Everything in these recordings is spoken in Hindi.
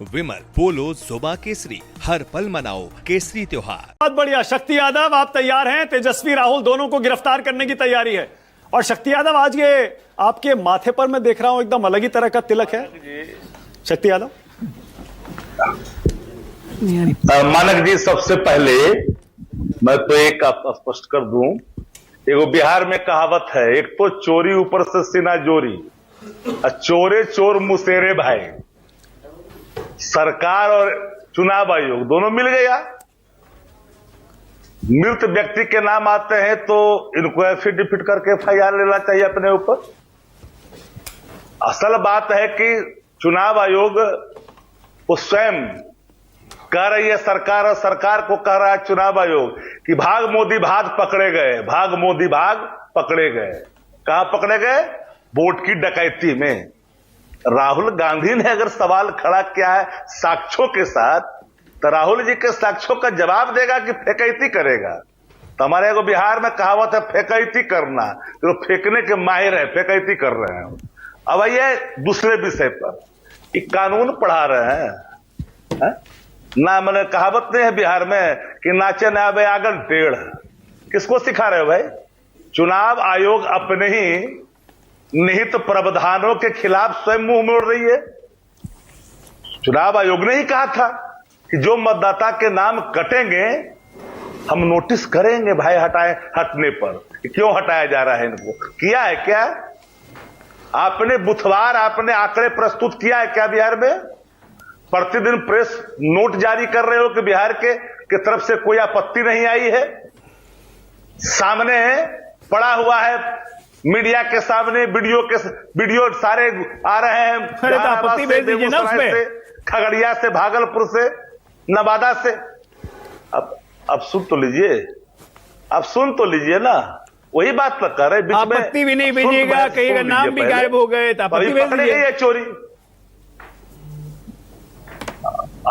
विमल, पोलो, जुबा केसरी, हर पल मनाओ केसरी त्योहार। बहुत बढ़िया। शक्ति यादव, आप तैयार हैं? तेजस्वी राहुल दोनों को गिरफ्तार करने की तैयारी है। और शक्ति यादव, आज ये आपके माथे पर मैं देख रहा हूं एकदम अलग ही तरह का तिलक है। शक्ति यादव, मानक जी, सबसे पहले मैं तो एक स्पष्ट कर दूं, एगो बिहार में कहावत है, एक तो चोरी ऊपर से सीना जोरी, चोरे चोर मुसेरे भाई। सरकार और चुनाव आयोग दोनों मिल गया। मृत व्यक्ति के नाम आते हैं तो इनको एफिडेविट करके एफआईआर लेना चाहिए अपने ऊपर। असल बात है कि चुनाव आयोग वो स्वयं कह रही है सरकार, और सरकार को कह रहा है चुनाव आयोग कि भाग मोदी भाग पकड़े गए, भाग मोदी भाग पकड़े गए। कहां पकड़े गए? वोट की डकैती में। राहुल गांधी ने अगर सवाल खड़ा किया है साक्ष्यों के साथ, तो राहुल जी के साक्ष्यों का जवाब देगा कि फेकैती करेगा। तो हमारे को बिहार में कहावत है फेकैती करना, तो फेंकने के माहिर है, फेकैती कर रहे हैं। अब ये दूसरे विषय पर एक कानून पढ़ा रहे हैं, ना मैंने कहावत नहीं है बिहार में कि नाचे न आवे आगन टेढ़। किसको सिखा रहे हो भाई? चुनाव आयोग अपने ही निहित प्रावधानों के खिलाफ स्वयं मुंह मोड़ रही है। चुनाव आयोग ने ही कहा था कि जो मतदाता के नाम कटेंगे हम नोटिस करेंगे भाई हटने पर। क्यों हटाया जा रहा है इनको? किया है क्या आपने? बुधवार आपने आंकड़े प्रस्तुत किया है क्या बिहार में? प्रतिदिन प्रेस नोट जारी कर रहे हो कि बिहार के तरफ से कोई आपत्ति नहीं आई है। सामने पड़ा हुआ है मीडिया के सामने, वीडियो सारे आ रहे हैं। आपत्ति भेज दीजिए ना उसमें। खगड़िया से, भागलपुर से, नवादा से। अब सुन तो लीजिए, अब सुन तो लीजिए ना। वही बात तो कर रहे बीच में। आपत्ति भी नहीं भेजिएगा, कहीं नाम भी गायब हो गए तो आपत्ति भेज दीजिए। ये चोरी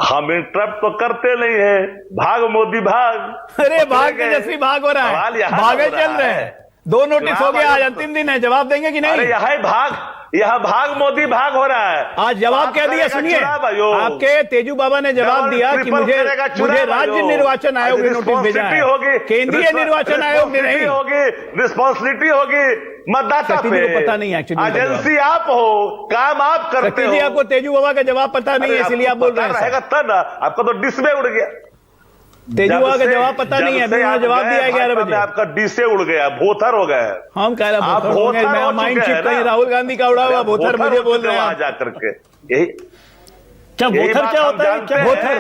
हम इंटरप्ट तो करते नहीं है। भाग मोदी भाग। अरे भाग तेजस्वी भाग हो रहा है, भागे चल रहे हैं। 2 नोटिस हो गया, आज अंतिम दिन है, जवाब देंगे कि नहीं? अरे यहाँ भाग मोदी भाग हो रहा है। आज जवाब क्या दिया सुनिए। आपके तेजू बाबा ने जवाब दिया कि मुझे राज्य निर्वाचन आयोग ने नोटिस भेजा है, केंद्रीय निर्वाचन आयोग ने नहीं। होगी रिस्पॉन्सिबिलिटी होगी मतदाता पे। पता नहीं एक्चुअली, एजेंसी आप हो, काम आप करते हो। आपको तेजू बाबा का जवाब पता नहीं है, इसलिए आप बोल रहे हैं। तब आपका तो डिस्प्ले उड़ गया। तेजू बाबा का जवाब पता नहीं है, अभी जवाब दिया 11 बजे। आपका डिसे उड़ गया, भोथर हो गया। हम कह रहे हैं माइंड चिप कहीं राहुल गांधी का उड़ा हुआ भोथर मुझे बोल रहे हैं वहां जाकर के। यही क्या भोथर क्या होता है?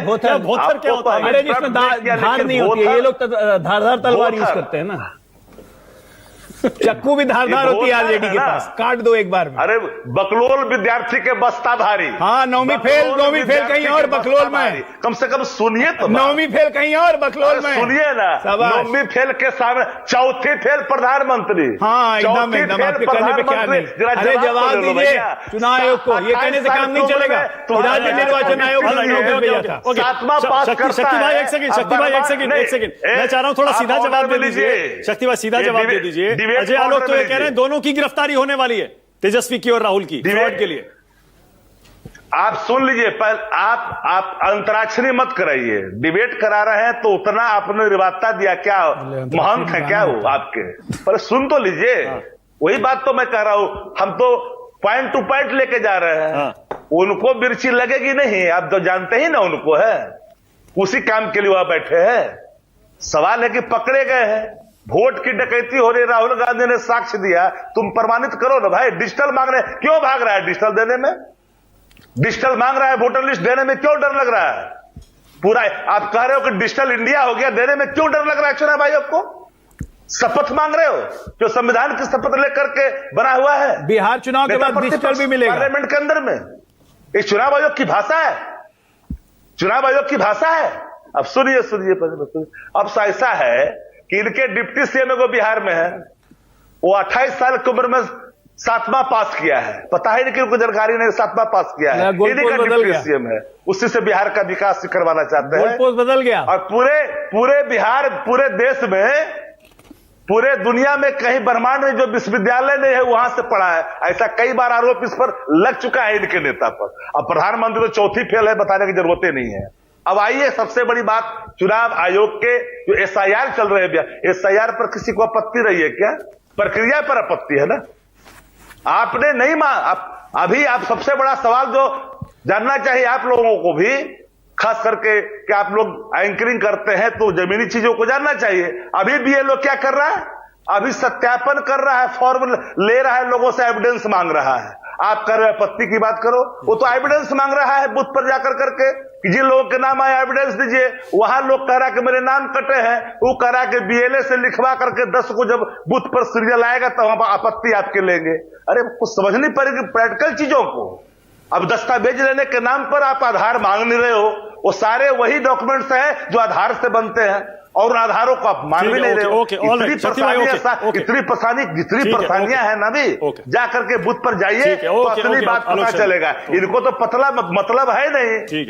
भोथर क्या होता है? अरे जिसमें धार नहीं होती है, ये लोग तो धारदार तलवार यूज करते हैं ना। चक्कू भी धारदार होती है आरजेडी के पास, काट दो एक बार में। अरे बकलोल विद्यार्थी के बस्ता भारी। हाँ, 9वीं फेल कहीं और बकलोल में। कम से कम सुनिए तो। 9वीं फेल कहीं और बकलोल में। सुनिए ना, 9वीं फेल के सामने 4थी फेल प्रधानमंत्री। हाँ, एकदम आपके कहने पे क्या नहीं। अरे जवाब दीजिए चुनाव आयोग को, ये कहने से काम नहीं चलेगा। राज्य निर्वाचन आयोग ने भेजा था। शक्ति भाई एक सेकंड, मैं चाह रहा हूँ थोड़ा सीधा जवाब दे दीजिए। शक्ति भाई सीधा जवाब दे दीजिए। अजय आलोक तो ये कह रहे हैं दोनों की गिरफ्तारी होने वाली है, तेजस्वी की और राहुल की, फ्रॉड के लिए। आप सुन लीजिए, आप अंतराक्षरी मत कराइए। डिबेट करा रहे हैं तो उतना आपने निर्वाता दिया क्या? महंत है क्या वो आपके? पर सुन तो लीजिए। वही बात तो मैं कह रहा हूं, हम तो पॉइंट टू पॉइंट लेके जा रहे हैं। उनको मिर्ची लगेगी नहीं, आप तो जानते ही ना उनको है। उसी काम के लिए वहां बैठे हैं। सवाल है कि पकड़े गए हैं, वोट की डकैती हो रही। राहुल गांधी ने साक्ष्य दिया, तुम प्रमाणित करो ना भाई। डिजिटल मांग रहे, क्यों भाग रहा है डिजिटल देने में? डिजिटल मांग रहा है, वोटर लिस्ट देने में क्यों डर लग रहा है? पूरा आप कह रहे हो कि डिजिटल इंडिया हो गया, देने में क्यों डर लग रहा है चुनाव आयोग को? शपथ मांग रहे हो जो संविधान की शपथ लेकर के बना हुआ है। बिहार चुनाव के बाद डिजिटल भी मिलेगा पार्लियामेंट के अंदर में। एक चुनाव आयोग की भाषा है, चुनाव आयोग की भाषा है। अब सुनिए, अब ऐसा है कि इनके डिप्टी सीएम को बिहार में है, वो 28 साल की उम्र में 7वां पास किया है। पता है कि उनको जानकारी नहीं, 7वां पास किया है। इनका डिप्टी सीएम है, उसी से बिहार का विकास करवाना चाहते हैं। बदल गया। और पूरे बिहार, पूरे देश में पूरे दुनिया में कहीं ब्रह्मांड में जो विश्वविद्यालय नहीं है वहां से पढ़ा है। ऐसा कई बार आरोप इस पर लग चुका है इनके नेता पर। अब प्रधानमंत्री तो चौथी फेल है, बताने की जरूरत ही नहीं है। अब आइए सबसे बड़ी बात, चुनाव आयोग के जो एसआईआर चल रहे हैं, एसआईआर पर किसी को आपत्ति रही है क्या? प्रक्रिया पर आपत्ति है ना। आपने नहीं अभी आप सबसे बड़ा सवाल जो जानना चाहिए आप लोगों को भी, खास करके कि आप लोग एंकरिंग करते हैं तो जमीनी चीजों को जानना चाहिए। अभी बीएलओ क्या कर रहा है? अभी सत्यापन कर रहा है, फॉर्म ले रहा है, लोगों से एविडेंस मांग रहा है। आप कर रहे आपत्ति की बात करो, वो तो एविडेंस मांग रहा है बूथ पर जाकर करके कि जिन लोगों के नाम आए एविडेंस दीजिए। वहां लोग कह रहा कि मेरे नाम कटे हैं, वो कह रहा कि बीएलए से लिखवा करके 10 को जब बूथ पर सीरियल आएगा तो वहां आपत्ति आपके लेंगे। अरे कुछ समझ नहीं पड़ेगी प्रैक्टिकल चीजों को। अब दस्तावेज लेने के नाम पर आप आधार मांग नहीं रहे हो, वो सारे वही डॉक्यूमेंट्स हैं जो आधार से बनते हैं और उन आधारों को आप मान भी नहीं रहे हो। इतनी परेशानियां हैं ना भी, जाकर के बूथ पर जाइए तो असली बात पता चलेगा। इनको तो मतलब है नहीं।